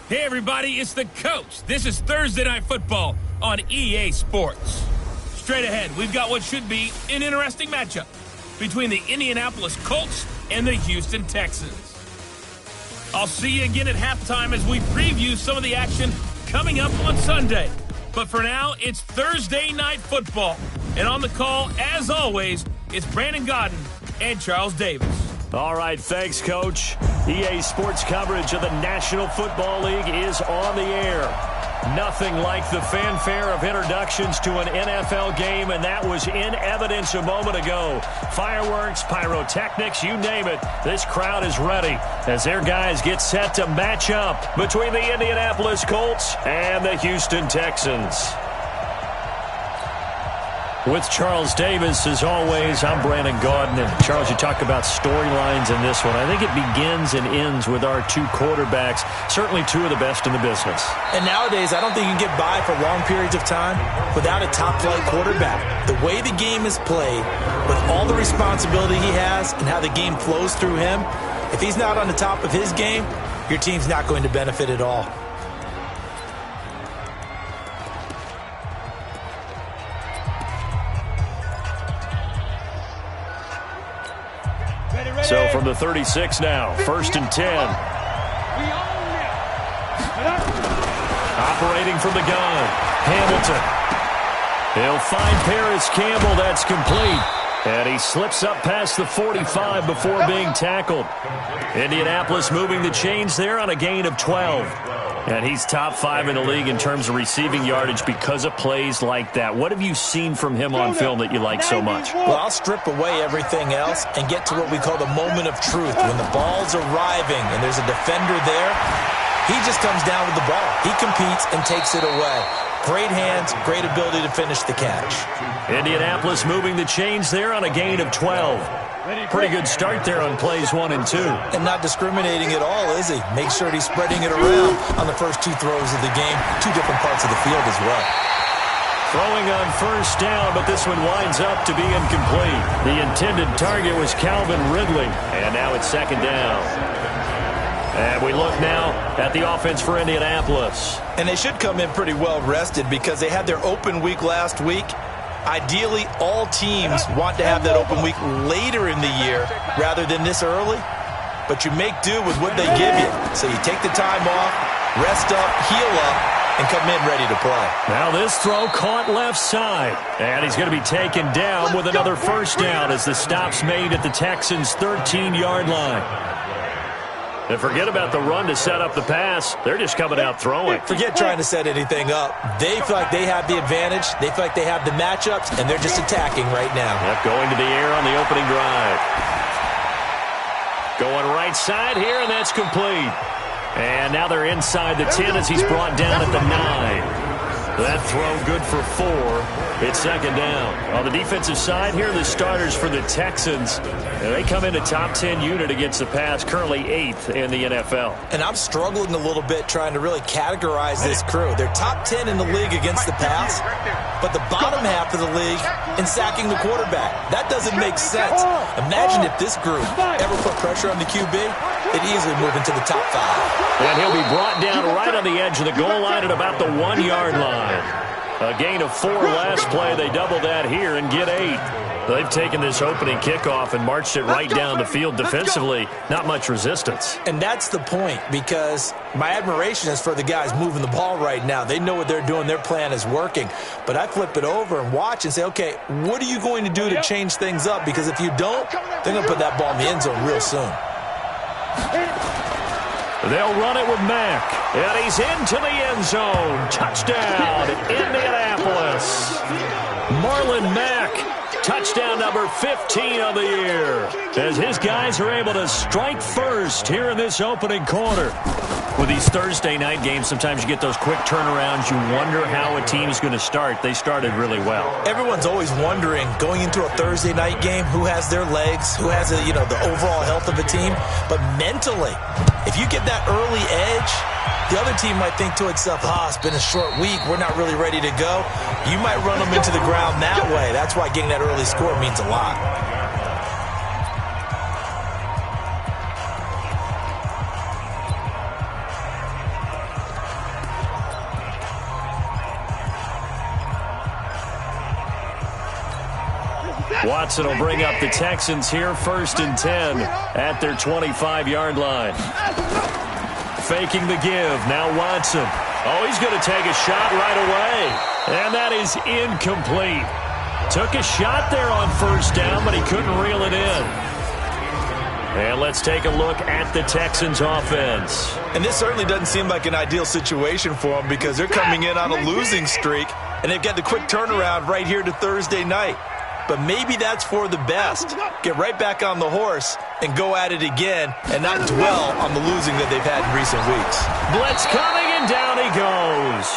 Hey everybody, it's the Colts. This is Thursday Night Football on EA Sports. Straight ahead, we've got what should be an interesting matchup between the Indianapolis Colts and the Houston Texans. I'll see you again at halftime as we preview some of the action coming up on Sunday. But for now, it's Thursday Night Football. And on the call, as always, it's Brandon Godden and Charles Davis. All right, thanks, Coach. EA Sports coverage of the National Football League is on the air. Nothing like the fanfare of introductions to an NFL game, and that was in evidence a moment ago. Fireworks, pyrotechnics, you name it. This crowd is ready as their guys get set to match up between the Indianapolis Colts and the Houston Texans. With Charles Davis, as always, I'm Brandon Godden. And Charles, you talk about storylines in this one. I think it begins and ends with our two quarterbacks, certainly two of the best in the business. And nowadays, I don't think you can get by for long periods of time without a top-flight quarterback. The way the game is played, with all the responsibility he has and how the game flows through him, if he's not on the top of his game, your team's not going to benefit at all. So from the 36 now, 1st and 10. Operating from the gun, Hamilton. He'll find Paris Campbell. That's complete. And he slips up past the 45 before being tackled. Indianapolis moving the chains there on a gain of 12. And he's top 5 in the league in terms of receiving yardage because of plays like that. What have you seen from him on film that you like so much? Well, I'll strip away everything else and get to what we call the moment of truth. When the ball's arriving and there's a defender there, he just comes down with the ball. He competes and takes it away. Great hands, great ability to finish the catch. Indianapolis moving the chains there on a gain of 12. Pretty good start there on plays 1 and 2. And not discriminating at all, is he? Make sure he's spreading it around on the first 2 throws of the game. 2 different parts of the field as well. Throwing on 1st down, but this one winds up to be incomplete. The intended target was Calvin Ridley. And now it's 2nd down. And we look now at the offense for Indianapolis. And they should come in pretty well rested because they had their open week last week. Ideally, all teams want to have that open week later in the year rather than this early. But you make do with what they give you. So you take the time off, rest up, heal up, and come in ready to play. Now this throw caught left side. And he's going to be taken down with another 1st down as the stop's made at the Texans' 13-yard line. And forget about the run to set up the pass. They're just coming out throwing. Forget trying to set anything up. They feel like they have the advantage. They feel like they have the matchups, and they're just attacking right now. Yep, going to the air on the opening drive. Going right side here, and that's complete. And now they're inside the 10 as he's brought down at the 9. That throw good for 4. It's 2nd down. On the defensive side here, the starters for the Texans. And they come in a top 10 unit against the pass, currently 8th in the NFL. And I'm struggling a little bit trying to really categorize this crew. They're top 10 in the league against the pass, but the bottom half of the league in sacking the quarterback. That doesn't make sense. Imagine if this group ever put pressure on the QB, it'd easily move into the top 5. And he'll be brought down right on the edge of the goal line at about the 1-yard line. A gain of 4 last play. They double that here and get 8. They've taken this opening kickoff and marched it right down the field defensively. Not much resistance. And that's the point, because my admiration is for the guys moving the ball right now. They know what they're doing. Their plan is working. But I flip it over and watch and say, okay, what are you going to do to change things up? Because if you don't, they're going to put that ball in the end zone real soon. They'll run it with Mack. And he's into the end zone. Touchdown, Indianapolis. Marlon Mack. Touchdown number 15 of the year. As his guys are able to strike first here in this opening quarter. With these Thursday night games, sometimes you get those quick turnarounds. You wonder how a team's going to start. They started really well. Everyone's always wondering, going into a Thursday night game, who has their legs, who has the overall health of a team. But mentally, if you get that early edge, the other team might think to itself, it's been a short week. We're not really ready to go. You might run them into the ground that way. That's why getting that early score means a lot. Watson will bring up the Texans here, 1st and 10 at their 25-yard line. Faking the give. Now Watson. Oh, he's going to take a shot right away. And that is incomplete. Took a shot there on 1st down, but he couldn't reel it in. And let's take a look at the Texans offense. And this certainly doesn't seem like an ideal situation for them because they're coming in on a losing streak, and they've got the quick turnaround right here to Thursday night. But maybe that's for the best. Get right back on the horse and go at it again and not dwell on the losing that they've had in recent weeks. Blitz coming, and down he goes.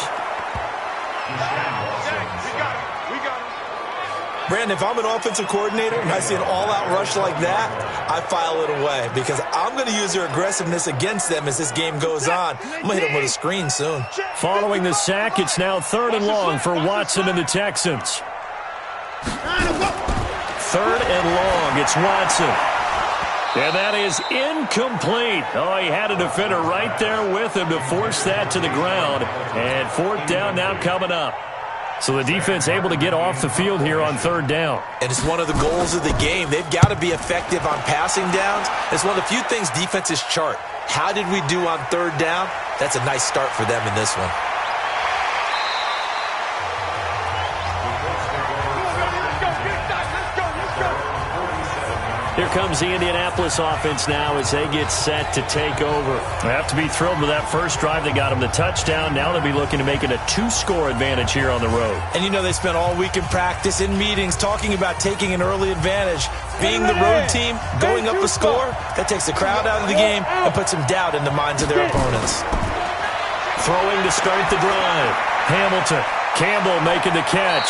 Brandon, if I'm an offensive coordinator and I see an all-out rush like that, I file it away because I'm going to use their aggressiveness against them as this game goes on. I'm going to hit them with a screen soon. Following the sack, it's now 3rd and long for Watson and the Texans. 3rd and long, it's Watson. And that is incomplete. Oh, he had a defender right there with him to force that to the ground. And 4th down now coming up. So the defense able to get off the field here on 3rd down. And it's one of the goals of the game. They've got to be effective on passing downs. It's one of the few things defenses chart. How did we do on 3rd down? That's a nice start for them in this one. Here comes the Indianapolis offense now as they get set to take over. They have to be thrilled with that first drive. They got them the touchdown. Now they'll be looking to make it a 2-score advantage here on the road. And you know they spent all week in practice, in meetings, talking about taking an early advantage. Being the road team, going up a score, that takes the crowd out of the game and puts some doubt in the minds of their opponents. Throwing to start the drive. Hamilton. Campbell making the catch.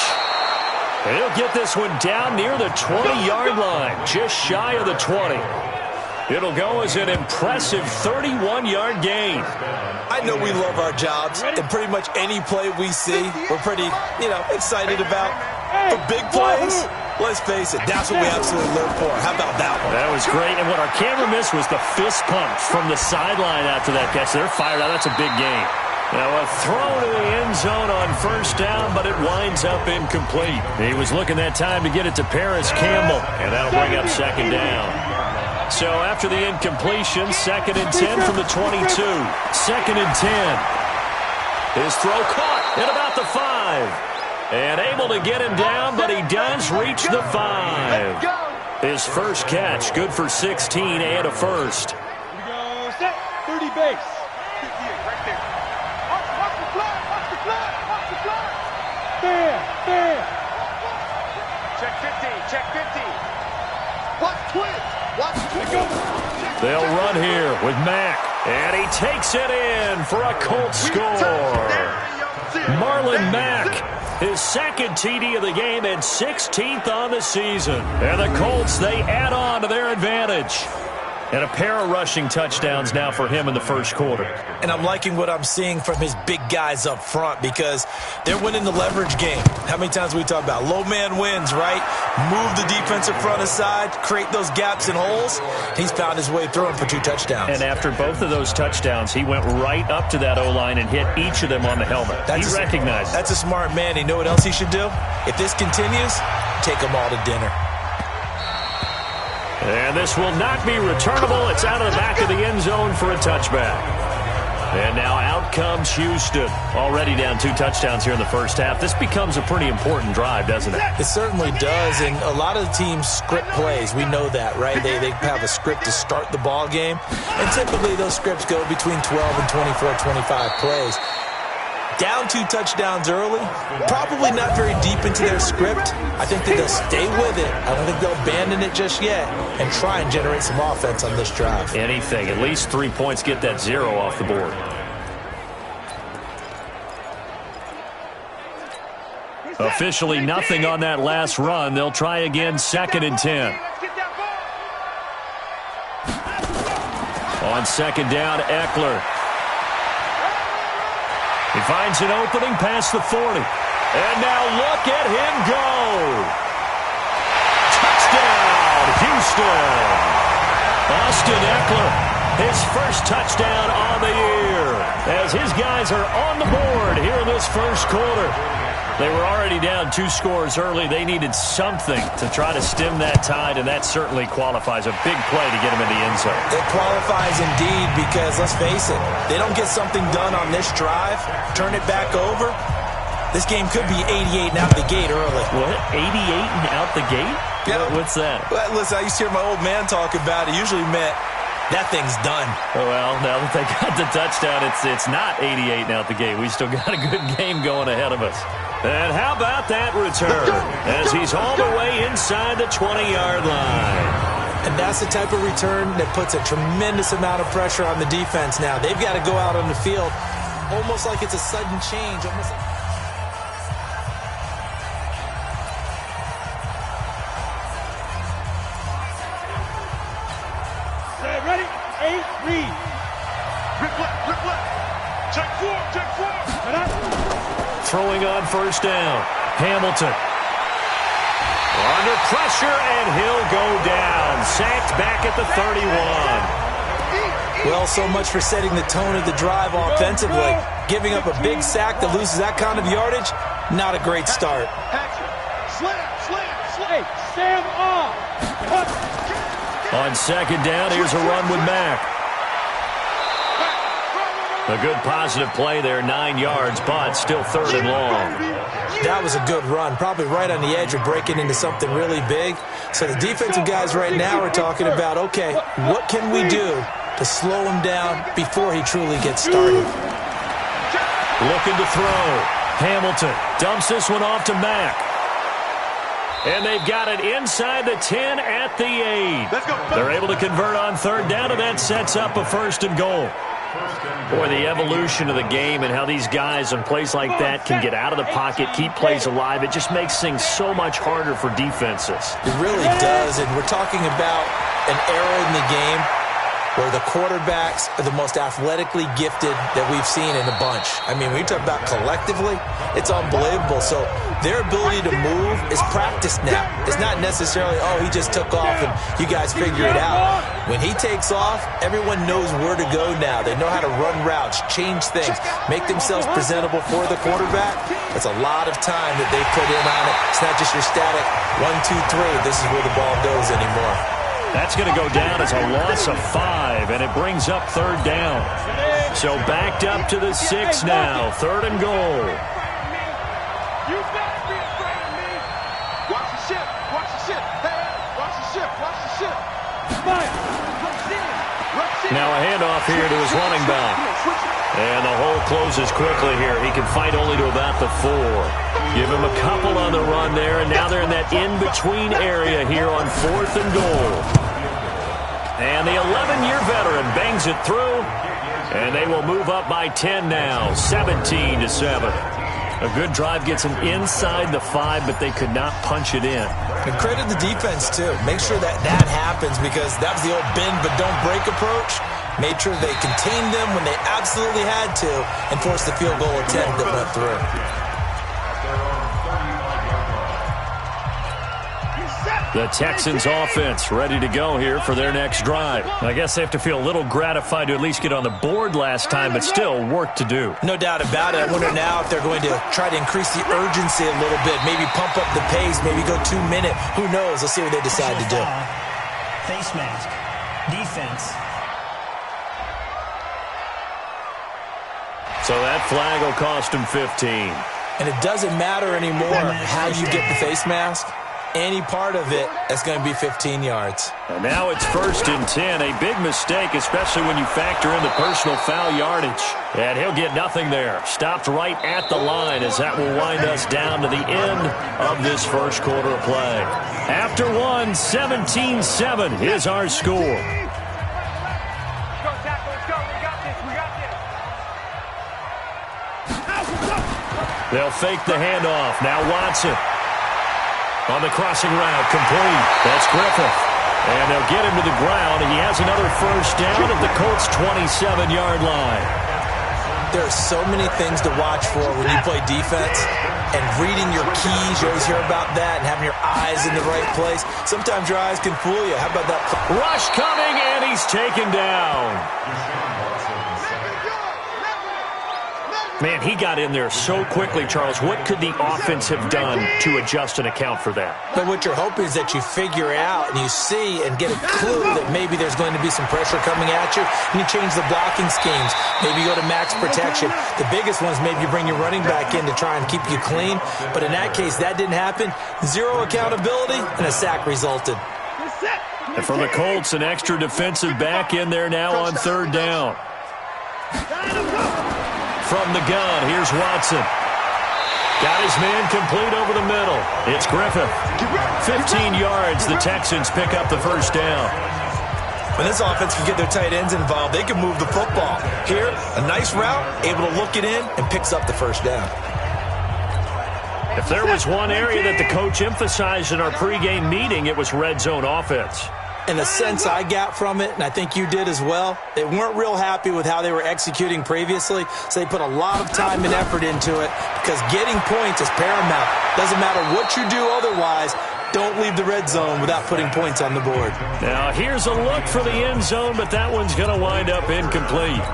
And he'll get this one down near the 20-yard line, just shy of the 20. It'll go as an impressive 31-yard gain. I know we love our jobs, and pretty much any play we see, we're pretty, excited about. For big plays, let's face it, that's what we absolutely live for. How about that one? That was great, and what our camera missed was the fist pump from the sideline after that catch. They're fired out. That's a big gain. Now a throw to the end zone on 1st down, but it winds up incomplete. He was looking that time to get it to Paris Campbell, and that'll bring up 2nd down. So after the incompletion, 2nd and 10 from the 22. 2nd and 10. His throw caught at about the 5. And able to get him down, but he does reach the 5. His first catch, good for 16 and a first. Here we go, set, 30 base. There. Check 50, check 50. Watch twins. Watch twins. They'll run here with Mack. And he takes it in for a Colts score. Marlon Mack, his 2nd TD of the game and 16th on the season. And the Colts, they add on to their advantage. And a pair of rushing touchdowns now for him in the first quarter. And I'm liking what I'm seeing from his big guys up front because they're winning the leverage game. How many times we talk about low man wins, right? Move the defensive front aside, create those gaps and holes. He's found his way through them for 2 touchdowns. And after both of those touchdowns, he went right up to that O-line and hit each of them on the helmet. He recognized it. That's a smart man. You know what else he should do? If this continues, take them all to dinner. And this will not be returnable. It's out of the back of the end zone for a touchback. And now out comes Houston. Already down 2 touchdowns here in the first half. This becomes a pretty important drive, doesn't it? It certainly does. And a lot of the teams script plays. We know that, right? They have a script to start the ball game. And typically those scripts go between 12 and 24, 25 plays. Down 2 touchdowns early, probably not very deep into their script. I think that they'll stay with it. I don't think they'll abandon it just yet and try and generate some offense on this drive. Anything. At least 3 points, get that 0 off the board. Officially nothing on that last run. They'll try again, 2nd and 10. On 2nd down, Eckler. He finds an opening past the 40. And now look at him go. Touchdown, Houston. Austin Eckler, his first touchdown on the year. as his guys are on the board here in this first quarter. They were already down 2 scores early. They needed something to try to stem that tide, and that certainly qualifies. A big play to get them in the end zone. It qualifies indeed because, let's face it, they don't get something done on this drive, turn it back over, this game could be 88 and out the gate early. What? 88 and out the gate? Yeah. What's that? Well, listen, I used to hear my old man talk about it. Usually meant that thing's done. Well, now that they got the touchdown, it's not 88 and out the gate. We still got a good game going ahead of us. And how about that return as he's all the way inside the 20-yard line. And that's the type of return that puts a tremendous amount of pressure on the defense now. They've got to go out on the field almost like it's a sudden change. Almost like ready? 8, read. Rip left. Check 4. Throwing on first down. Hamilton. Under pressure, and he'll go down. Sacked back at the 31. Well, so much for setting the tone of the drive offensively. Giving up a big sack that loses that kind of yardage, not a great start. Slam. Hey, Sam off. On second down, here's a run with Mack. A good positive play there, 9 yards, but still 3rd and long. That was a good run, probably right on the edge of breaking into something really big. So the defensive guys right now are talking about, okay, what can we do to slow him down before he truly gets started? Looking to throw. Hamilton dumps this one off to Mack. And they've got it inside the 10 at the 8. They're able to convert on 3rd down, and that sets up a 1st and goal. Boy, the evolution of the game and how these guys on plays like that can get out of the pocket, keep plays alive, it just makes things so much harder for defenses. It really does, and we're talking about an era in the game where the quarterbacks are the most athletically gifted that we've seen in a bunch. I mean, when you talk about collectively, it's unbelievable. So their ability to move is practiced now. It's not necessarily, oh, he just took off and you guys figure it out. When he takes off, everyone knows where to go now. They know how to run routes, change things, make themselves presentable for the quarterback. That's a lot of time that they put in on it. It's not just your static 1, 2, 3. This is where the ball goes anymore. That's going to go down as a loss of 5, and it brings up 3rd down. So backed up to the 6 now, 3rd and goal. You better be afraid of me. Watch the ship. Hey, watch the ship. Now a handoff here to his running back. And the hole closes quickly here. He can fight only to about the 4. Give him a couple on the run there, and now they're in that in-between area here on 4th and goal. And the 11-year veteran bangs it through, and they will move up by 10 now, 17-7. A good drive gets them inside the 5, but they could not punch it in. And credit the defense, too. Make sure that happens because that was the old bend but don't break approach. Made sure they contained them when they absolutely had to and forced the field goal attempt that went through. The Texans offense ready to go here for their next drive. I guess they have to feel a little gratified to at least get on the board last time, but still work to do. No doubt about it. I wonder now if they're going to try to increase the urgency a little bit, maybe pump up the pace, maybe go 2-minute. Who knows? Let's see what they decide to do. Face mask. Defense. So that flag will cost him 15. And it doesn't matter anymore how you get the face mask. Any part of it, that's going to be 15 yards. And now it's 1st and 10. A big mistake, especially when you factor in the personal foul yardage. And he'll get nothing there. Stopped right at the line as that will wind us down to the end of this first quarter of play. After 1, 17-7 is our score. Let's go, tackle. Let's go. We got this. They'll fake the handoff. Now Watson. On the crossing route, complete. That's Griffith. And they'll get him to the ground. He has another 1st down at the Colts' 27-yard line. There are so many things to watch for when you play defense. And reading your keys, you always hear about that, and having your eyes in the right place. Sometimes your eyes can fool you. How about that? Rush coming, and he's taken down. Man, he got in there so quickly, Charles. What could the offense have done to adjust and account for that? But what you're hoping is that you figure out and you see and get a clue that maybe there's going to be some pressure coming at you, and you change the blocking schemes. Maybe you go to max protection. The biggest one is maybe you bring your running back in to try and keep you clean. But in that case, that didn't happen. Zero accountability, and a sack resulted. And for the Colts, an extra defensive back in there now on third down. From the gun, here's Watson. Got his man complete over the middle. It's Griffith. 15 yards, the Texans pick up the first down. When this offense can get their tight ends involved, they can move the football. Here, a nice route, able to look it in, and picks up the first down. If there was one area that the coach emphasized in our pregame meeting, it was red zone offense. And the sense I got from it, and I think you did as well, they weren't real happy with how they were executing previously, so they put a lot of time and effort into it because getting points is paramount. Doesn't matter what you do otherwise, don't leave the red zone without putting points on the board. Now here's a look for the end zone, but that one's going to wind up incomplete.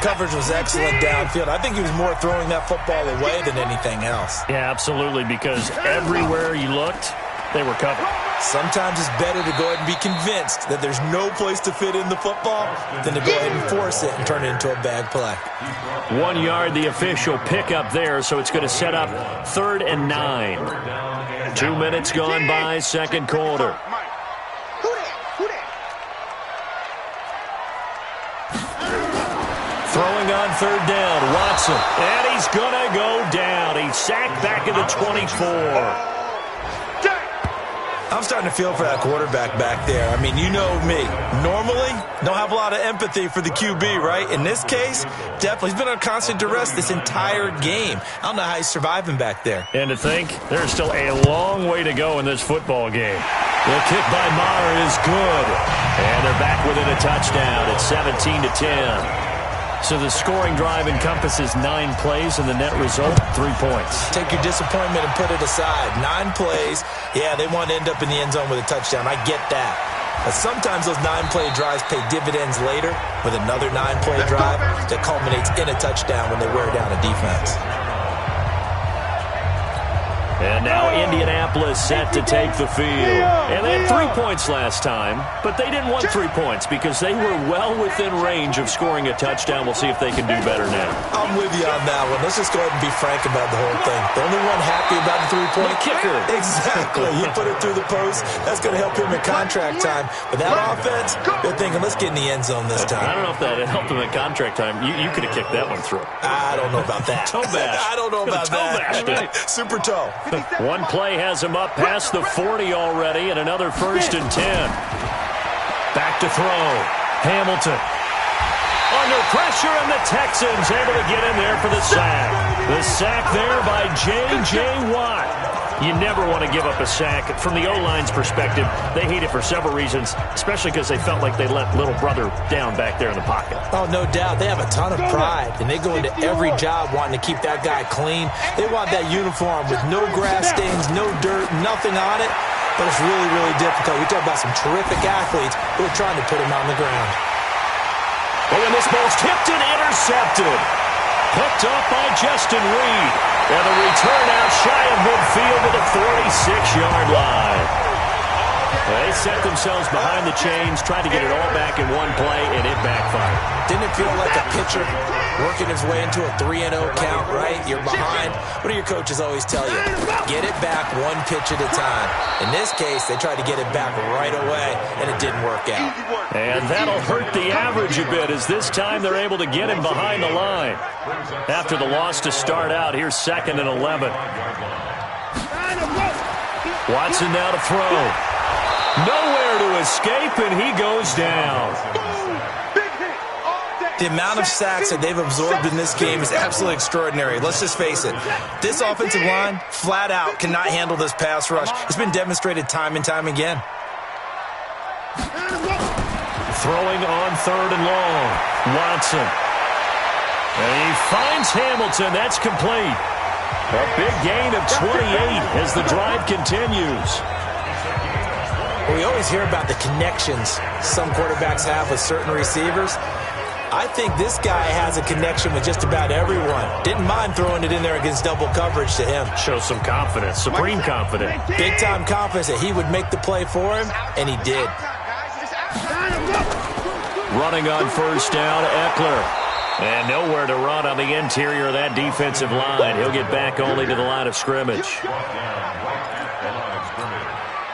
Coverage was excellent downfield. I think he was more throwing that football away than anything else. Yeah, absolutely, because everywhere you looked, they were covered. Sometimes it's better to go ahead and be convinced that there's no place to fit in the football than to go ahead and force it and turn it into a bad play. 1 yard, the official pickup there, so it's going to set up 3rd and 9. 2 minutes gone by, second quarter. Throwing on third down, Watson. And he's going to go down. He's sacked back at the 24. I'm starting to feel for that quarterback back there. I mean, you know me. Normally, don't have a lot of empathy for the QB, right? In this case, definitely. He's been on constant duress this entire game. I don't know how he's surviving back there. And to think, there's still a long way to go in this football game. The kick by Maher is good. And they're back within a touchdown. It's 17-10. So the scoring drive encompasses 9 plays, and the net result, 3 points. Take your disappointment and put it aside. 9 plays. Yeah, they want to end up in the end zone with a touchdown. I get that. But sometimes those 9-play drives pay dividends later with another 9-play drive that culminates in a touchdown when they wear down a defense. And now Indianapolis set to take the field. And they had 3 points last time, but they didn't want 3 points because they were well within range of scoring a touchdown. We'll see if they can do better now. I'm with you on that one. Let's just go ahead and be frank about the whole thing. The only one happy about the 3-point kicker. Exactly. He put it through the post. That's going to help him in contract time. But that offense, they're thinking, let's get in the end zone this time. I don't know if that helped him in contract time. You could have kicked that one through. I don't know about that. Toe bash. I don't know about that. Super toe. One play has him up past the 40 already, and another 1st and 10. Back to throw. Hamilton. Under pressure, and the Texans able to get in there for the sack. The sack there by J.J. Watt. You never want to give up a sack. From the O-line's perspective, they hate it for several reasons, especially because they felt like they let little brother down back there in the pocket. Oh, no doubt. They have a ton of pride, and they go into every job wanting to keep that guy clean. They want that uniform with no grass stains, no dirt, nothing on it. But it's really, really difficult. We talk about some terrific athletes who are trying to put him on the ground. Oh, and this ball's tipped and intercepted. Picked up by Justin Reed. And the return out shy of midfield to the 46-yard line. They set themselves behind the chains, tried to get it all back in one play, and it backfired. Didn't it feel like a pitcher working his way into a 3-0 count, right? You're behind. What do your coaches always tell you? Get it back one pitch at a time. In this case, they tried to get it back right away, and it didn't work out. And that'll hurt the average a bit, as this time they're able to get him behind the line. After the loss to start out, here's 2nd and 11. Watson now to throw. Nowhere to escape, and he goes down. The amount of sacks that they've absorbed in this game is absolutely extraordinary. Let's just face it. This offensive line, flat out, cannot handle this pass rush. It's been demonstrated time and time again. Throwing on 3rd and long. Watson. And he finds Hamilton. That's complete. A big gain of 28 as the drive continues. We always hear about the connections some quarterbacks have with certain receivers. I think this guy has a connection with just about everyone. Didn't mind throwing it in there against double coverage to him. Shows some confidence, supreme confidence. Big-time confidence that he would make the play for him, and he did. Running on first down, Eckler. And nowhere to run on the interior of that defensive line. He'll get back only to the line of scrimmage.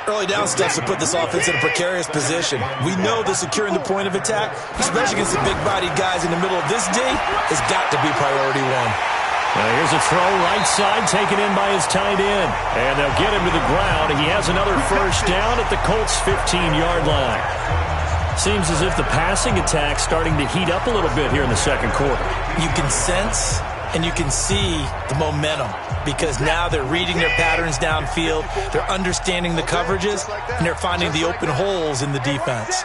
Early down steps to put this offense in a precarious position. We know that securing the point of attack, especially against the big-bodied guys in the middle of this D, has got to be priority one. Now here's a throw right side taken in by his tight end. And they'll get him to the ground. He has another first down at the Colts' 15-yard line. Seems as if the passing attack's starting to heat up a little bit here in the second quarter. You can sense and you can see the momentum because now they're reading their patterns downfield, they're understanding the coverages, and they're finding the open holes in the defense.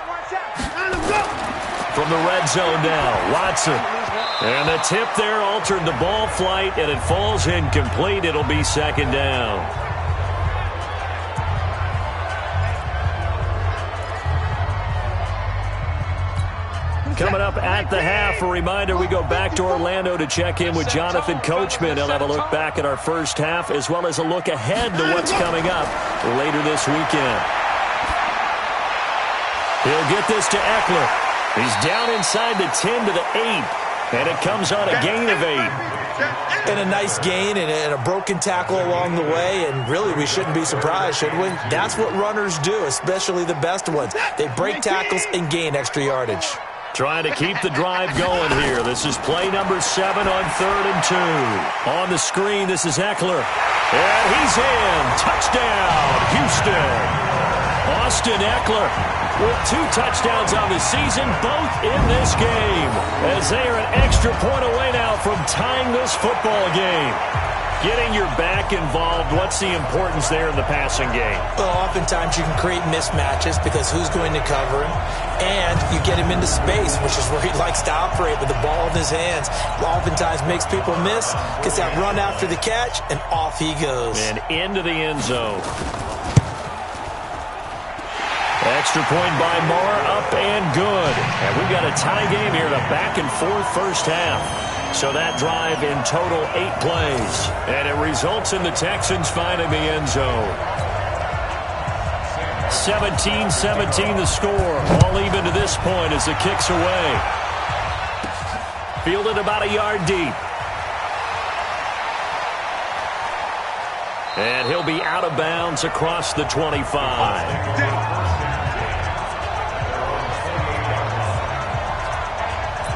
From the red zone now, Watson. And the tip there altered the ball flight, and it falls incomplete. It'll be second down. Coming up at the half, a reminder, we go back to Orlando to check in with Jonathan Coachman. He'll have a look back at our first half as well as a look ahead to what's coming up later this weekend. He'll get this to Eckler. He's down inside the 10 to the 8, and it comes on a gain of 8. And a nice gain and a broken tackle along the way, and really we shouldn't be surprised, should we? That's what runners do, especially the best ones. They break tackles and gain extra yardage. Trying to keep the drive going here. This is play number 7 on 3rd and 2. On the screen, this is Eckler. And he's in. Touchdown, Houston. Austin Eckler with 2 touchdowns on the season, both in this game, as they are an extra point away now from tying this football game. Getting your back involved, what's the importance there in the passing game? Well, oftentimes you can create mismatches because who's going to cover him, and you get him into space, which is where he likes to operate with the ball in his hands. Oftentimes makes people miss, gets that run after the catch, and off he goes. And into the end zone. Extra point by Moore, up and good. And we've got a tie game here, a back-and-forth first half. So that drive in total 8 plays. And it results in the Texans finding the end zone. 17-17 the score. All even to this point as the kick's away. Fielded about a yard deep. And he'll be out of bounds across the 25.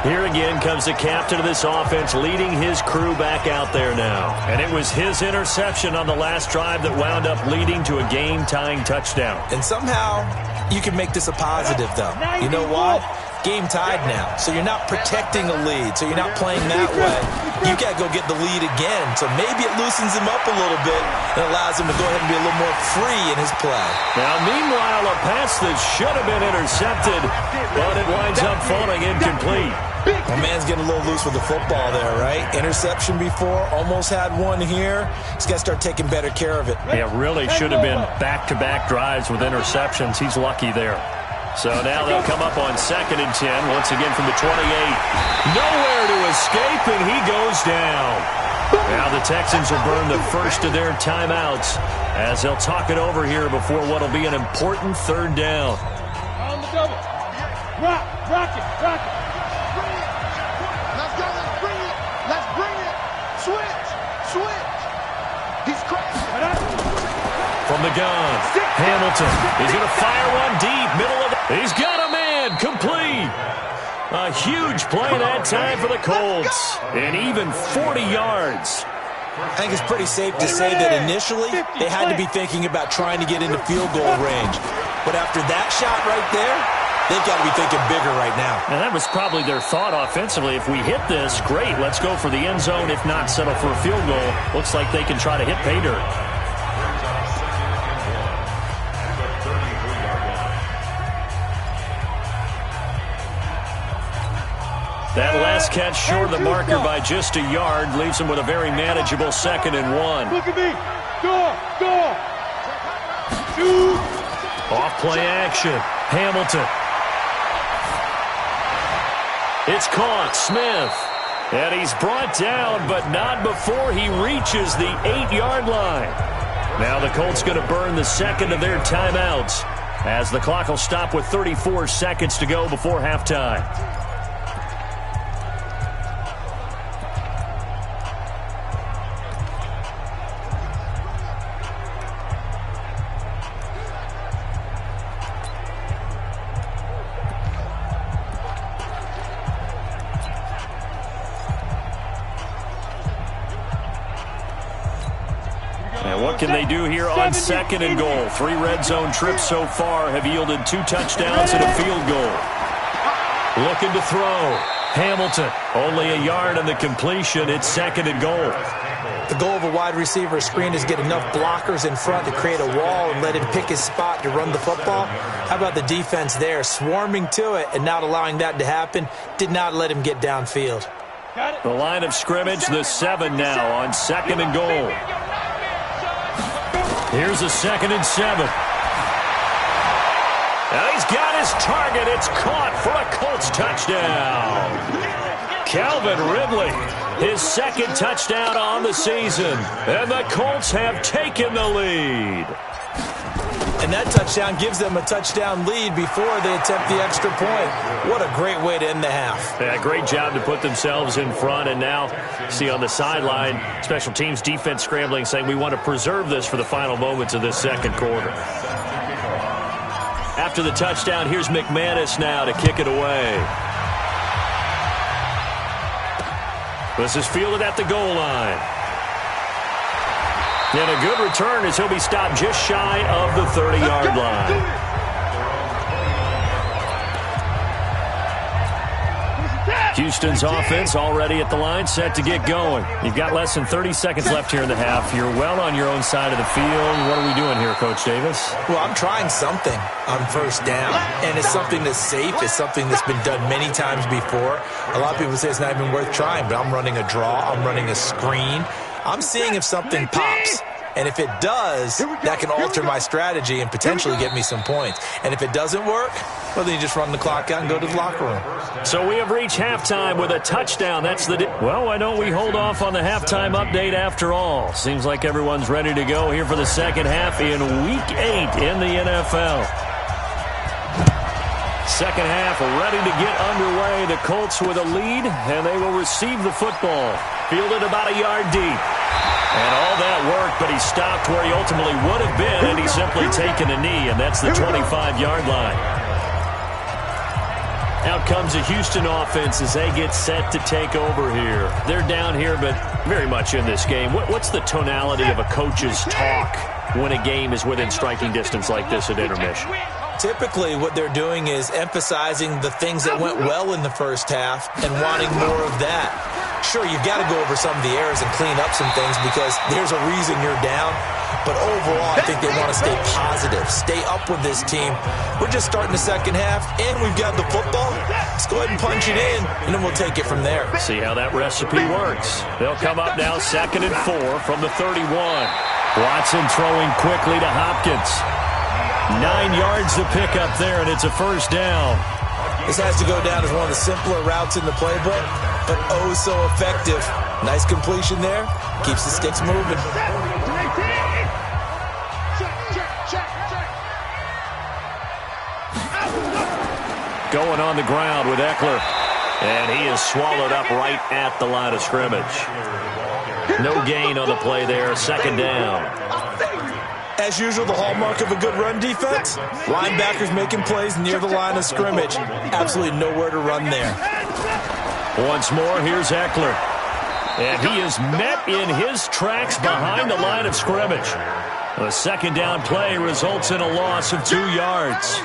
Here again comes the captain of this offense leading his crew back out there now. And it was his interception on the last drive that wound up leading to a game-tying touchdown. And somehow you can make this a positive, though. You know why? Game tied now. So you're not protecting a lead. So you're not playing that way. You got to go get the lead again. So maybe it loosens him up a little bit and allows him to go ahead and be a little more free in his play. Now, meanwhile, a pass that should have been intercepted, but it winds up falling incomplete. My man's getting a little loose with the football there, right? Interception before, almost had one here. He's got to start taking better care of it. Yeah, really should have been back-to-back drives with interceptions. He's lucky there. So now they'll come up on 2nd and 10, once again from the 28. Nowhere to escape, and he goes down. Now the Texans will burn the first of their timeouts as they'll talk it over here before what will be an important 3rd down. On the double. Rock it. Let's go, let's bring it. Switch. He's crazy. From the gun, Hamilton. He's going to fire one deep, middle of the... He's got a man, complete. A huge play that time for the Colts. And even 40 yards. I think it's pretty safe to say that initially they had to be thinking about trying to get into field goal range. But after that shot right there, they've got to be thinking bigger right now. And that was probably their thought offensively. If we hit this, great, let's go for the end zone. If not, settle for a field goal. Looks like they can try to hit pay dirt. That last catch short of the marker by just a yard leaves him with a very manageable 2nd and 1. Look at me. Go. Shoot. Off play action. Hamilton. It's caught. Smith. And he's brought down, but not before he reaches the 8-yard line. Now the Colts going to burn the second of their timeouts as the clock will stop with 34 seconds to go before halftime. What can they do here on second and goal? 3 red zone trips so far have yielded 2 touchdowns and a field goal. Looking to throw. Hamilton, only a yard on the completion. It's second and goal. The goal of a wide receiver screen is get enough blockers in front to create a wall and let him pick his spot to run the football. How about the defense there, swarming to it and not allowing that to happen? Did not let him get downfield. The line of scrimmage, the 7 now on second and goal. Here's a 2nd and 7. And he's got his target. It's caught for a Colts touchdown. Calvin Ridley, his 2nd touchdown on the season. And the Colts have taken the lead. And that touchdown gives them a touchdown lead before they attempt the extra point. What a great way to end the half. Yeah, great job to put themselves in front. And now, see on the sideline, special teams defense scrambling, saying we want to preserve this for the final moments of this second quarter. After the touchdown, here's McManus now to kick it away. This is fielded at the goal line. And a good return as he'll be stopped just shy of the 30-yard line. Houston's offense already at the line, set to get going. You've got less than 30 seconds left here in the half. You're well on your own side of the field. What are we doing here, Coach Davis? Well, I'm trying something on first down, and it's something that's safe. It's something that's been done many times before. A lot of people say it's not even worth trying, but I'm running a draw. I'm running a screen. I'm seeing if something pops. And if it does, that can alter my strategy and potentially get me some points. And if it doesn't work, well, then you just run the clock out and go to the locker room. So we have reached halftime with a touchdown. That's the... Well, why don't we hold off on the halftime update after all? Seems like everyone's ready to go here for the second half in Week 8 in the NFL. Second half ready to get underway. The Colts with a lead, and they will receive the football. Fielded about a yard deep. And all that worked, but he stopped where he ultimately would have been, and he's simply taken a knee, and that's the 25-yard line. Out comes the Houston offense as they get set to take over here. They're down here, but very much in this game. What's the tonality of a coach's talk when a game is within striking distance like this at intermission? Typically, what they're doing is emphasizing the things that went well in the first half and wanting more of that. Sure, you've got to go over some of the errors and clean up some things because there's a reason you're down. But overall, I think they want to stay positive, stay up with this team. We're just starting the second half, and we've got the football. Let's go ahead and punch it in, and then we'll take it from there. See how that recipe works. They'll come up now 2nd and 4 from the 31. Watson throwing quickly to Hopkins. 9 yards to pick up there, and it's a first down. This has to go down as one of the simpler routes in the playbook, but oh so effective. Nice completion there. Keeps the sticks moving. Going on the ground with Eckler. And he is swallowed up right at the line of scrimmage. No gain on the play there. Second down. As usual, the hallmark of a good run defense, linebackers making plays near the line of scrimmage. Absolutely nowhere to run there. Once more, here's Eckler. And he is met in his tracks behind the line of scrimmage. A second down play results in a loss of 2 yards.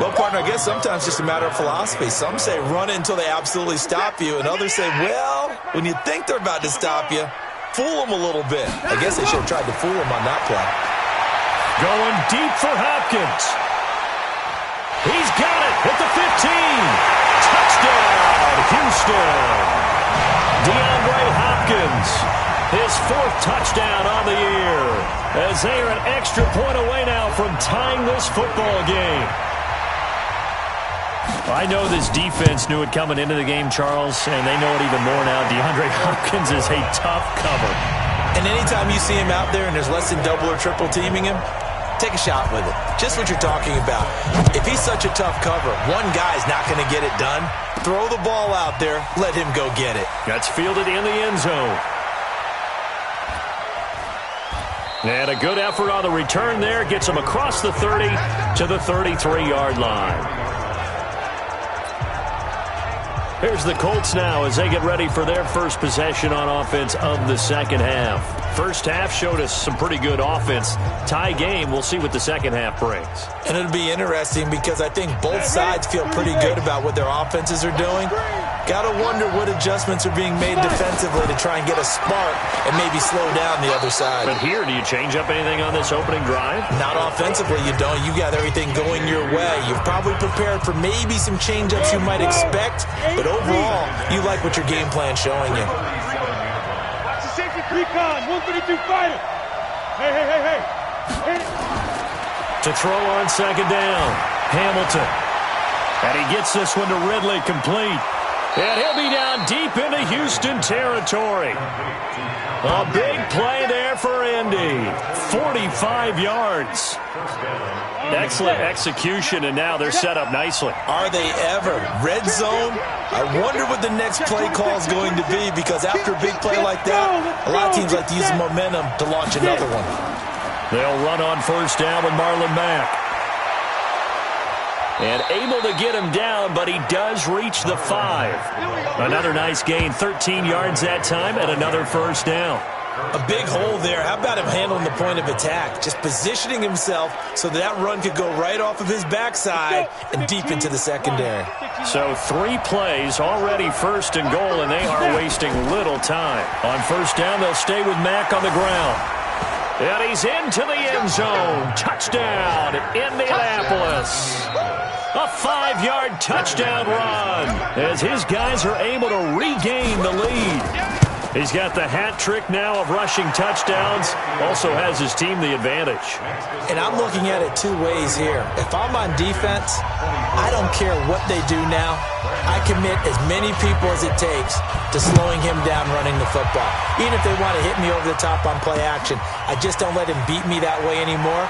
Well, partner, I guess sometimes it's just a matter of philosophy. Some say run it until they absolutely stop you, and others say, well, when you think they're about to stop you, fool them a little bit. I guess they should have tried to fool them on that play. Going deep for Hopkins. He's got it at the 15. Touchdown, Houston. DeAndre Hopkins, his 4th touchdown on the year, as they are an extra point away now from tying this football game. I know this defense knew it coming into the game, Charles, and they know it even more now. DeAndre Hopkins is a tough cover. And anytime you see him out there and there's less than double or triple teaming him, take a shot with it. Just what you're talking about. If he's such a tough cover, one guy's not going to get it done. Throw the ball out there. Let him go get it. That's fielded in the end zone. And a good effort on the return there. Gets him across the 30 to the 33-yard line. Here's the Colts now as they get ready for their first possession on offense of the second half. First half showed us some pretty good offense. Tie game, we'll see what the second half brings. And it'll be interesting because I think both sides feel pretty good about what their offenses are doing. Got to wonder what adjustments are being made defensively to try and get a spark and maybe slow down the other side. But here, do you change up anything on this opening drive? Not offensively, you don't. You got everything going your way. You've probably prepared for maybe some change-ups you might expect, but overall, you like what your game plan's showing you. Recon, 132 fighter. Hey. To throw on second down, Hamilton. And he gets this one to Ridley complete. And he'll be down deep into Houston territory. A big play there for Indy. 45 yards. Excellent execution, and now they're set up nicely. Are they ever? Red zone? I wonder what the next play call is going to be, because after a big play like that, a lot of teams like to use the momentum to launch another one. They'll run on first down with Marlon Mack. And able to get him down, but he does reach the 5. Another nice gain, 13 yards that time, and another first down. A big hole there. How about him handling the point of attack? Just positioning himself so that run could go right off of his backside and deep into the secondary. So 3 plays, already first and goal, and they are wasting little time. On first down, they'll stay with Mack on the ground. And he's into the end zone. Touchdown, Indianapolis. A 5-yard touchdown run as his guys are able to regain the lead. He's got the hat trick now of rushing touchdowns. Also has his team the advantage. And I'm looking at it 2 ways here. If I'm on defense, I don't care what they do now. I commit as many people as it takes to slowing him down running the football. Even if they want to hit me over the top on play action, I just don't let him beat me that way anymore.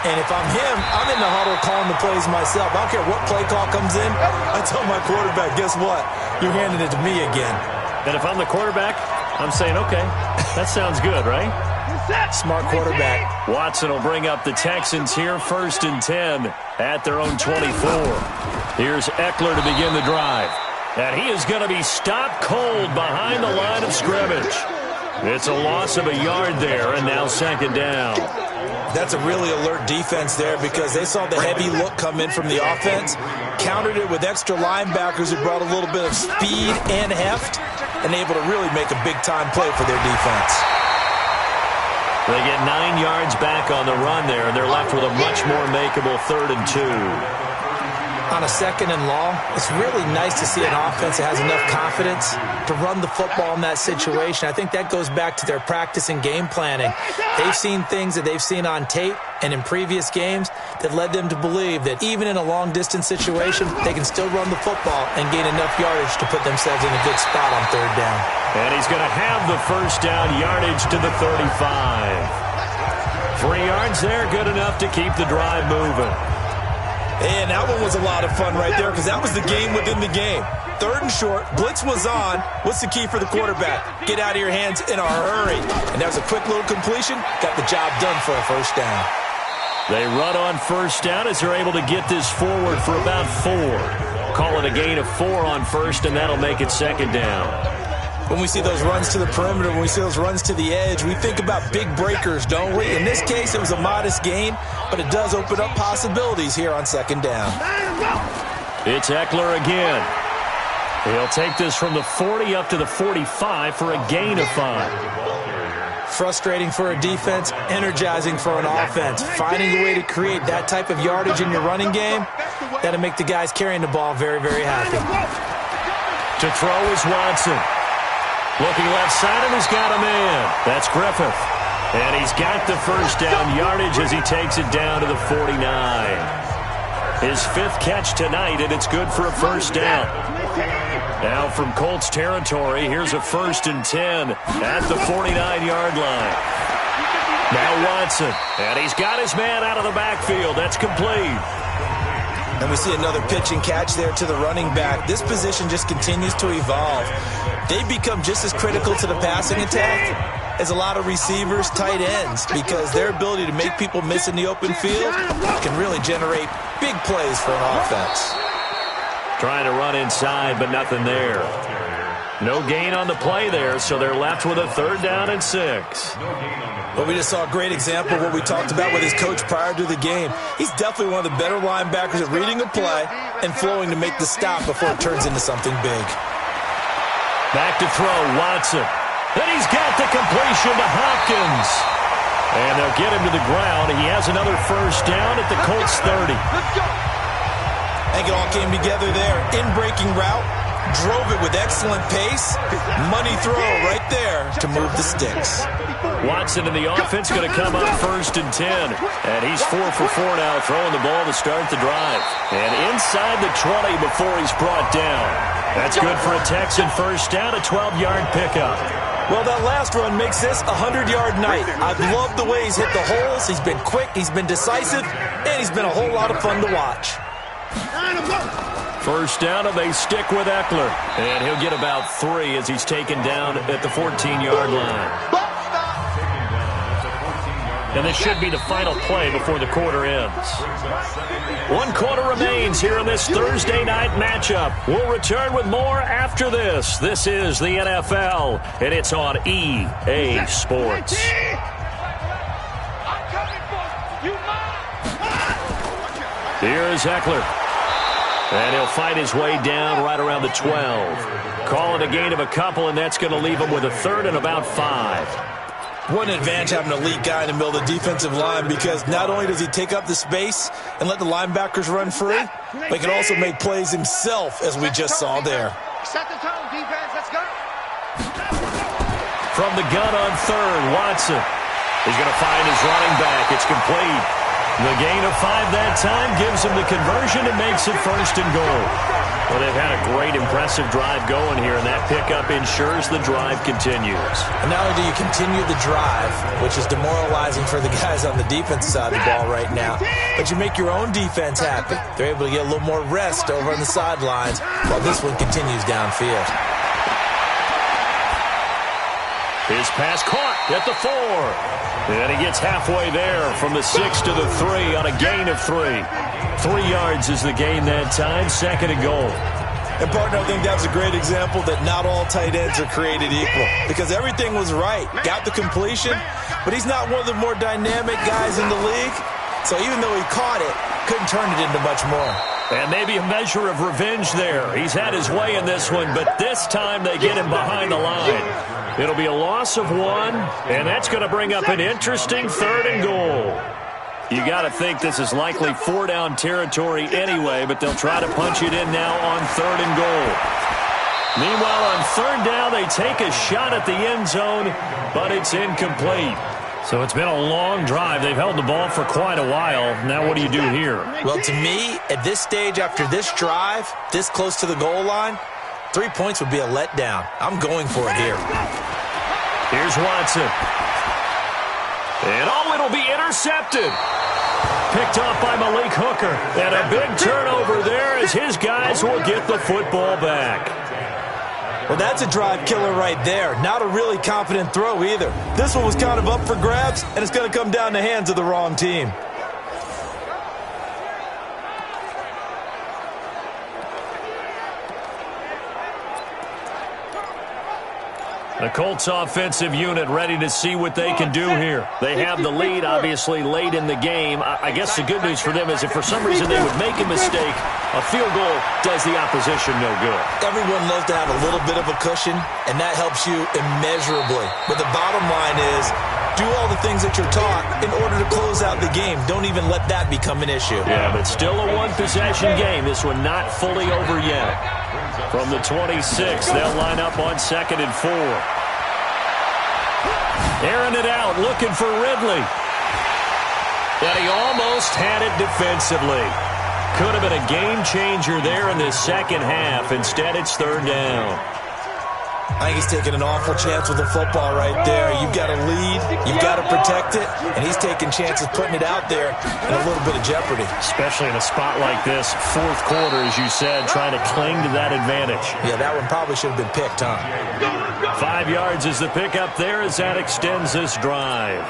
And if I'm him, I'm in the huddle calling the plays myself. I don't care what play call comes in. I tell my quarterback, guess what? You're handing it to me again. And if I'm the quarterback, I'm saying, okay, that sounds good, right? Smart quarterback. Watson will bring up the Texans here, 1st and 10 at their own 24. Here's Eckler to begin the drive. And he is going to be stopped cold behind the line of scrimmage. It's a loss of a yard there, and now second down. That's a really alert defense there because they saw the heavy look come in from the offense, countered it with extra linebackers who brought a little bit of speed and heft, and able to really make a big-time play for their defense. They get 9 yards back on the run there, and they're left with a much more makeable 3rd and 2. On a 2nd and long, it's really nice to see an offense that has enough confidence to run the football in that situation. I think that goes back to their practice and game planning. They've seen things that they've seen on tape and in previous games that led them to believe that even in a long-distance situation, they can still run the football and gain enough yardage to put themselves in a good spot on 3rd down. And he's going to have the first down yardage to the 35. 3 yards there, good enough to keep the drive moving. And that one was a lot of fun right there because that was the game within the game. 3rd and short, blitz was on. What's the key for the quarterback? Get out of your hands in a hurry. And that was a quick little completion. Got the job done for a first down. They run on first down as they're able to get this forward for about 4. Call it a gain of 4 on first, and that'll make it second down. When we see those runs to the perimeter, when we see those runs to the edge, we think about big breakers, don't we? In this case, it was a modest gain, but it does open up possibilities here on second down. It's Eckler again. He'll take this from the 40 up to the 45 for a gain of 5. Frustrating for a defense, energizing for an offense. Finding a way to create that type of yardage in your running game, that'll make the guys carrying the ball very, very happy. To throw is Watson. Looking left side, and he's got a man. That's Griffith. And he's got the first down yardage as he takes it down to the 49. His 5th catch tonight, and it's good for a first down. Now from Colts territory, here's a 1st and 10 at the 49-yard line. Now Watson, and he's got his man out of the backfield. That's complete. And we see another pitch and catch there to the running back. This position just continues to evolve. They become just as critical to the passing attack as a lot of receivers, tight ends, because their ability to make people miss in the open field can really generate big plays for an offense. Trying to run inside, but nothing there. No gain on the play there, so they're left with a 3rd down and 6. But we just saw a great example of what we talked about with his coach prior to the game. He's definitely one of the better linebackers at reading a play and flowing to make the stop before it turns into something big. Back to throw, Watson. Then he's got the completion to Hopkins. And they'll get him to the ground. He has another first down at the Colts 30. I think it all came together there. In-breaking route, drove it with excellent pace. Money throw right there to move the sticks. Watson in the offense going to come up 1st and 10. And he's 4 for 4 now, throwing the ball to start the drive. And inside the 20 before he's brought down. That's good for a Texan first down, a 12-yard pickup. Well, that last run makes this a 100-yard night. I've loved the way he's hit the holes. He's been quick, he's been decisive, and he's been a whole lot of fun to watch. First down, and they stick with Eckler. And he'll get about 3 as he's taken down at the 14-yard line. And this should be the final play before the quarter ends. 1 quarter remains here in this Thursday night matchup. We'll return with more after this. This is the NFL, and it's on EA Sports. Here's Eckler. And he'll fight his way down right around the 12. Call it a gain of a couple, and that's going to leave him with a 3rd and about 5. What an advantage having an elite guy in the middle of the defensive line, because not only does he take up the space and let the linebackers run free, but he can also make plays himself, as we just saw there. Set the tone, defense. Let's go. From the gun on 3rd, Watson. He's going to find his running back. It's complete. The gain of 5 that time gives him the conversion and makes it 1st and goal. Well, they've had a great, impressive drive going here, and that pickup ensures the drive continues. And not only do you continue the drive, which is demoralizing for the guys on the defensive side of the ball right now, but you make your own defense happy. They're able to get a little more rest over on the sidelines while this one continues downfield. His pass caught at the 4. And he gets halfway there from the 6 to the 3 on a gain of 3. 3 yards is the gain that time, 2nd and goal. And, partner, I think that's a great example that not all tight ends are created equal, because everything was right. Got the completion, but he's not one of the more dynamic guys in the league. So even though he caught it, couldn't turn it into much more. And maybe a measure of revenge there. He's had his way in this one, but this time they get him behind the line. It'll be a loss of 1, and that's going to bring up an interesting 3rd and goal. You got to think this is likely 4-down territory anyway, but they'll try to punch it in now on 3rd and goal. Meanwhile, on 3rd down, they take a shot at the end zone, but it's incomplete. So it's been a long drive. They've held the ball for quite a while. Now what do you do here? Well, to me, at this stage after this drive, this close to the goal line, 3 points would be a letdown. I'm going for it here. Here's Watson. And it'll be intercepted. Picked off by Malik Hooker. And a big turnover there as his guys will get the football back. Well, that's a drive killer right there. Not a really confident throw either. This one was kind of up for grabs, and it's going to come down the hands of the wrong team. The Colts offensive unit ready to see what they can do here. They have the lead, obviously, late in the game. I guess the good news for them is if for some reason they would make a mistake, a field goal does the opposition no good. Everyone loves to have a little bit of a cushion, and that helps you immeasurably. But the bottom line is, do all the things that you're taught in order to close out the game. Don't even let that become an issue. Yeah, but still a one-possession game. This one not fully over yet. From the 26, they'll line up on 2nd and 4. Airing it out, looking for Ridley. And he almost had it defensively. Could have been a game changer there in this second half. Instead, it's third down. I think he's taking an awful chance with the football right there. You've got to lead, you've got to protect it, and he's taking chances putting it out there in a little bit of jeopardy. Especially in a spot like this, fourth quarter, as you said, trying to cling to that advantage. Yeah, that one probably should have been picked, huh? 5 yards is the pickup there as that extends this drive.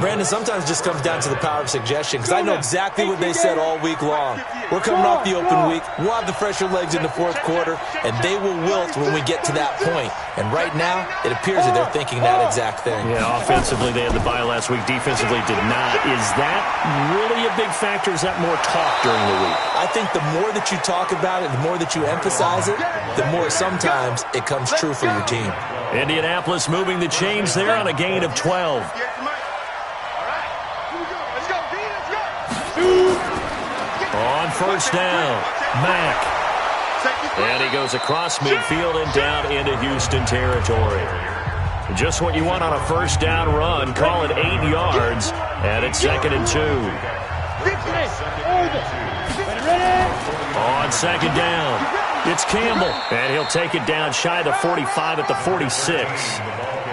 Brandon, sometimes it just comes down to the power of suggestion, because I know exactly what they said all week long. We're coming off the open week. We'll have the fresher legs in the fourth quarter, and they will wilt when we get to that point. And right now, it appears that they're thinking that exact thing. Yeah, offensively, they had the bye last week. Defensively, did not. Is that really a big factor? Is that more talk during the week? I think the more that you talk about it, the more that you emphasize it, the more sometimes it comes true for your team. Indianapolis moving the chains there on a gain of 12. On first down, Mack. And he goes across midfield and down into Houston territory. Just what you want on a first down run. Call it 8 yards, and it's 2nd and 2. On second down, it's Campbell, and he'll take it down shy of the 45 at the 46.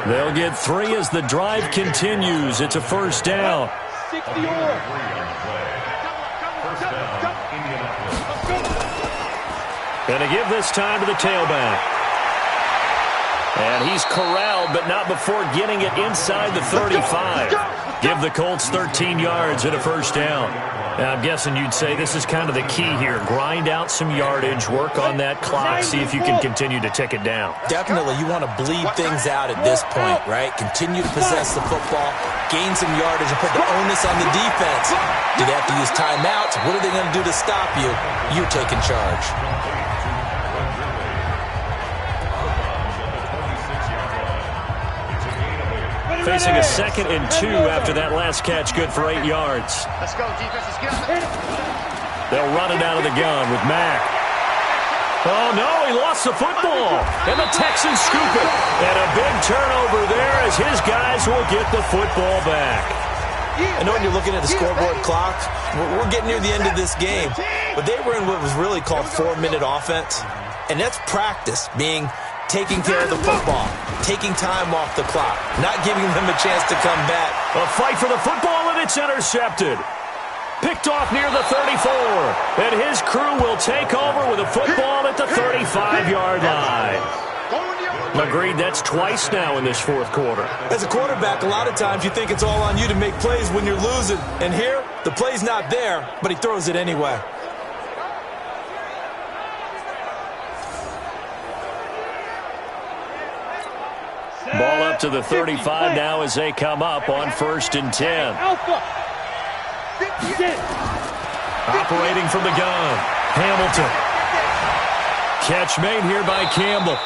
They'll get 3 as the drive continues. It's a first down. Going to give this time to the tailback. And he's corralled, but not before getting it inside the 35. Give the Colts 13 yards and a first down. Now, I'm guessing you'd say this is kind of the key here. Grind out some yardage, work on that clock, see if you can continue to tick it down. Definitely, you want to bleed things out at this point, right? Continue to possess the football, gain some yardage, and put the onus on the defense. Do they have to use timeouts? What are they going to do to stop you? You're taking charge. Facing a 2nd and 2 after that last catch, good for 8 yards. Let's go, defense. Let's get it. They'll run it out of the gun with Mack. Oh, no, he lost the football. And the Texans scoop it. And a big turnover there as his guys will get the football back. I know when you're looking at the scoreboard clock, we're getting near the end of this game. But they were in what was really called 4-minute offense. And that's practice, being taking care of the football, taking time off the clock, not giving them a chance to come back. A fight for the football, and it's intercepted. Picked off near the 34. And his crew will take over with a football at the 35-yard line. Agreed, that's twice now in this fourth quarter. As a quarterback, a lot of times you think it's all on you to make plays when you're losing. And here, the play's not there, but he throws it anyway. Ball up to the 35 now as they come up on 1st and 10. Operating from the gun, Hamilton. Catch made here by Campbell.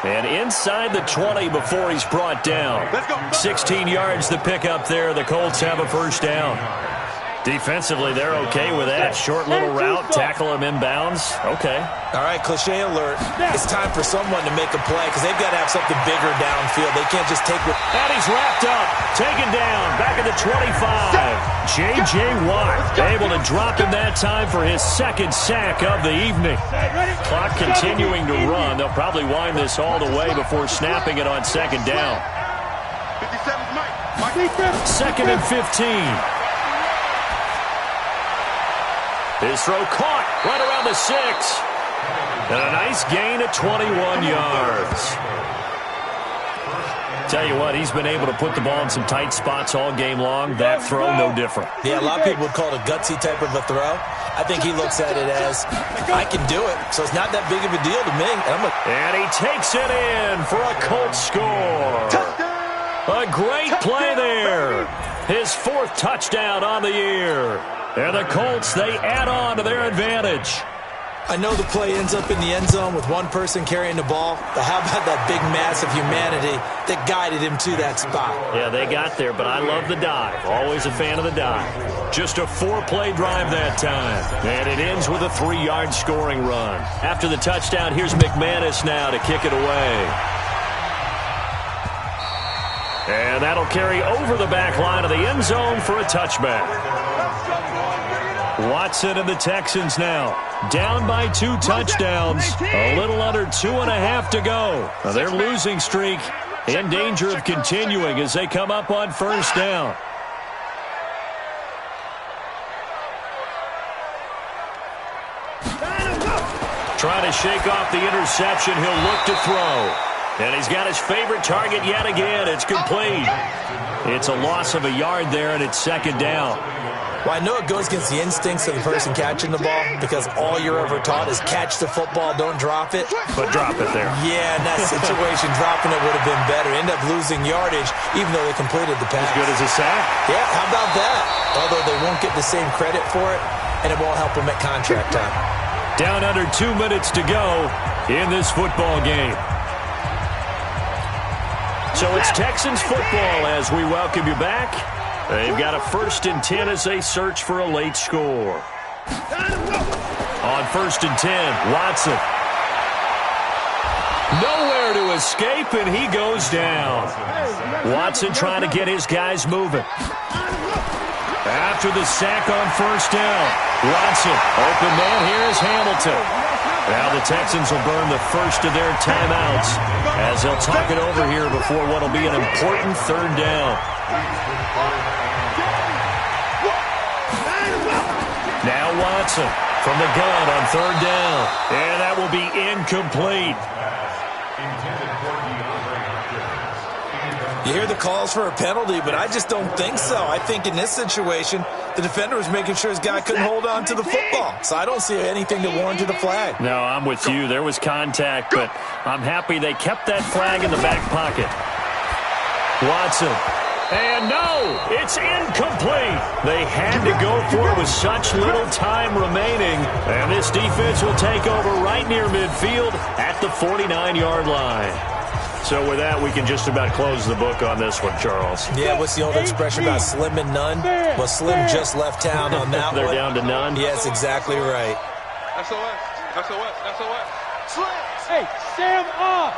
And inside the 20 before he's brought down. 16 yards to pick up there. The Colts have a first down. Defensively, they're okay with that. Short little route, tackle him inbounds. Okay. All right, cliche alert. It's time for someone to make a play because they've got to have something bigger downfield. They can't just take what... And he's wrapped up, taken down, back at the 25. J.J. Watt able to drop him that time for his 2nd sack of the evening. Clock continuing to run. They'll probably wind this all the way before snapping it on 2nd down. 2nd and 15. His throw caught right around the 6. And a nice gain at 21 yards. Tell you what, he's been able to put the ball in some tight spots all game long. That throw, no different. Yeah, a lot of people would call it a gutsy type of a throw. I think he looks at it as, I can do it, so it's not that big of a deal to me. And he takes it in for a Colts score. A great play there. His 4th touchdown on the year. And the Colts, they add on to their advantage. I know the play ends up in the end zone with one person carrying the ball, but how about that big mass of humanity that guided him to that spot? Yeah, they got there, but I love the dive. Always a fan of the dive. Just a 4-play drive that time. And it ends with a 3-yard scoring run. After the touchdown, here's McManus now to kick it away. And that'll carry over the back line of the end zone for a touchback. Watson and the Texans now down by 2 touchdowns. A little under 2.5 to go. Now their losing streak in danger of continuing as they come up on first down. Trying to shake off the interception. He'll look to throw. And he's got his favorite target yet again. It's complete. It's a loss of a yard there, and it's second down. Well, I know it goes against the instincts of the person catching the ball because all you're ever taught is catch the football, don't drop it. But drop it there. Yeah, in that situation, dropping it would have been better. End up losing yardage, even though they completed the pass. As good as a sack? Yeah, how about that? Although they won't get the same credit for it, and it won't help them at contract time. Down under 2 minutes to go in this football game. So it's Texans football as we welcome you back. They've got a 1st and 10 as they search for a late score. On 1st and 10, Watson. Nowhere to escape, and he goes down. Watson trying to get his guys moving. After the sack on first down, Watson, open man, here is Hamilton. Now the Texans will burn the first of their timeouts as they'll talk it over here before what will be an important 3rd down. Now Watson from the gun on 3rd down. And that will be incomplete. You hear the calls for a penalty, but I just don't think so. I think in this situation, the defender was making sure his guy couldn't hold on to the football. So I don't see anything that warranted a flag. No, I'm with you. There was contact, but I'm happy they kept that flag in the back pocket. Watson. And no, it's incomplete. They had to go for it with such little time remaining. And this defense will take over right near midfield at the 49-yard line. So with that, we can just about close the book on this one, Charles. Yeah, what's the old expression about slim and none? Well, Slim just left town on that They're one. down to none? Yes, exactly right. SOS, SOS, SOS. Slim! Hey, Sam off!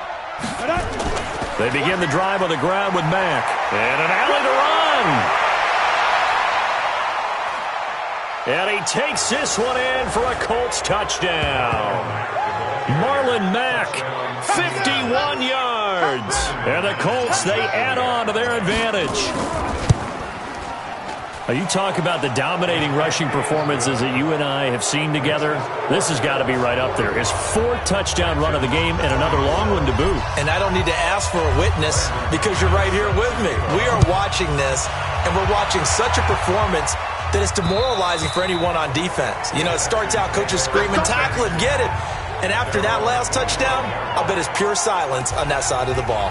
They begin the drive on the ground with Mack. And an alley to run. And he takes this one in for a Colts touchdown. Marlon Mack, 51 yards. And the Colts, they add on to their advantage. Now, you talk about the dominating rushing performances that you and I have seen together. This has got to be right up there. His 4th touchdown run of the game and another long one to boot. And I don't need to ask for a witness because you're right here with me. We are watching this, and we're watching such a performance that it's demoralizing for anyone on defense. You know, it starts out coaches screaming, tackle him, get it. And after that last touchdown, I'll bet it's pure silence on that side of the ball.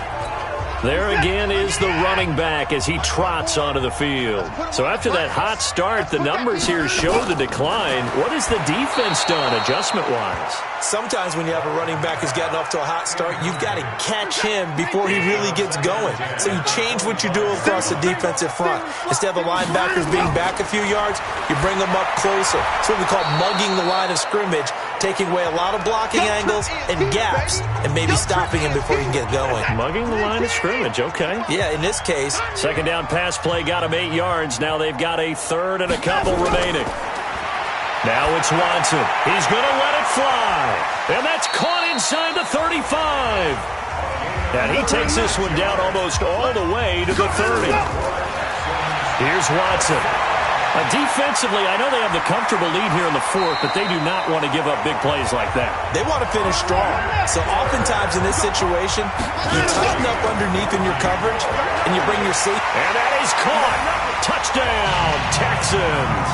There again is the running back as he trots onto the field. So after that hot start, the numbers here show the decline. What has the defense done adjustment-wise? Sometimes when you have a running back who's gotten off to a hot start, you've got to catch him before he really gets going. So you change what you do across the defensive front. Instead of the linebackers being back a few yards, you bring them up closer. It's what we call mugging the line of scrimmage, taking away a lot of blocking angles and gaps and maybe stopping him before he can get going. Mugging the line of scrimmage, okay. Yeah, in this case. Second down pass play got him 8 yards. Now they've got a 3rd and a couple remaining. Now it's Watson. He's going to let it fly. And that's caught inside the 35. And he takes this one down almost all the way to the 30. Here's Watson. Defensively, I know they have the comfortable lead here in the 4th, but they do not want to give up big plays like that. They want to finish strong. So oftentimes in this situation, you tighten up underneath in your coverage, and you bring your safety. And that is caught. Touchdown, Texans.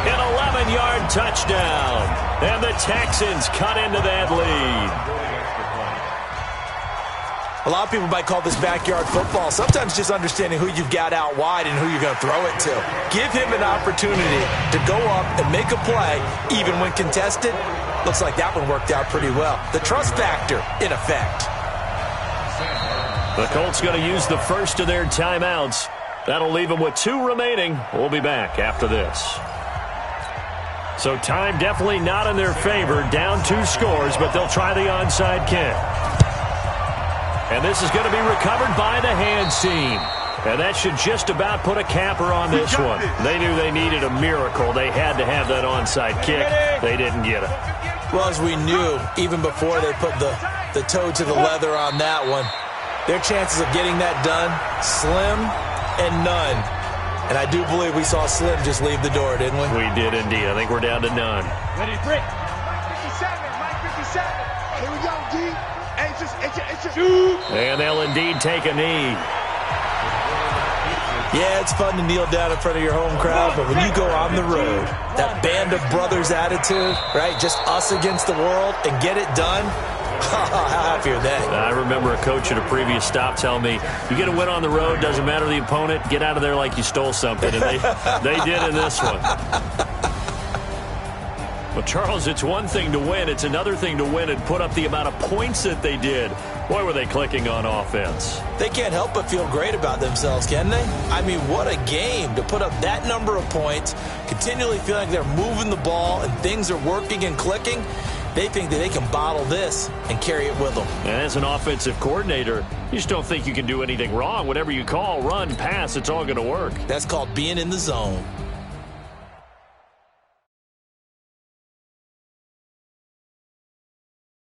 An 11-yard touchdown. And the Texans cut into that lead. A lot of people might call this backyard football. Sometimes just understanding who you've got out wide and who you're going to throw it to. Give him an opportunity to go up and make a play, even when contested. Looks like that one worked out pretty well. The trust factor, in effect. The Colts going to use the first of their timeouts. That'll leave them with 2 remaining. We'll be back after this. So time definitely not in their favor. Down 2 scores, but they'll try the onside kick. And this is going to be recovered by the hands team. And that should just about put a capper on this one. They knew they needed a miracle. They had to have that onside kick. They didn't get it. Well, as we knew, even before they put the toe to the leather on that one, their chances of getting that done, slim and none. And I do believe we saw Slim just leave the door, didn't we? We did indeed. I think we're down to none. Ready, Brick. Mike 57. Here we go, D. Hey, it's just. And they'll indeed take a knee. Yeah, it's fun to kneel down in front of your home crowd, but when you go on the road, that band of brothers attitude, right, just us against the world, and get it done, how happy are they? I remember a coach at a previous stop telling me, you get a win on the road, doesn't matter the opponent, get out of there like you stole something. And they did in this one. Well, Charles, it's one thing to win. It's another thing to win and put up the amount of points that they did. Boy, were they clicking on offense. They can't help but feel great about themselves, can they? I mean, what a game to put up that number of points, continually feeling like they're moving the ball and things are working and clicking. They think that they can bottle this and carry it with them. And as an offensive coordinator, you just don't think you can do anything wrong. Whatever you call, run, pass, it's all going to work. That's called being in the zone.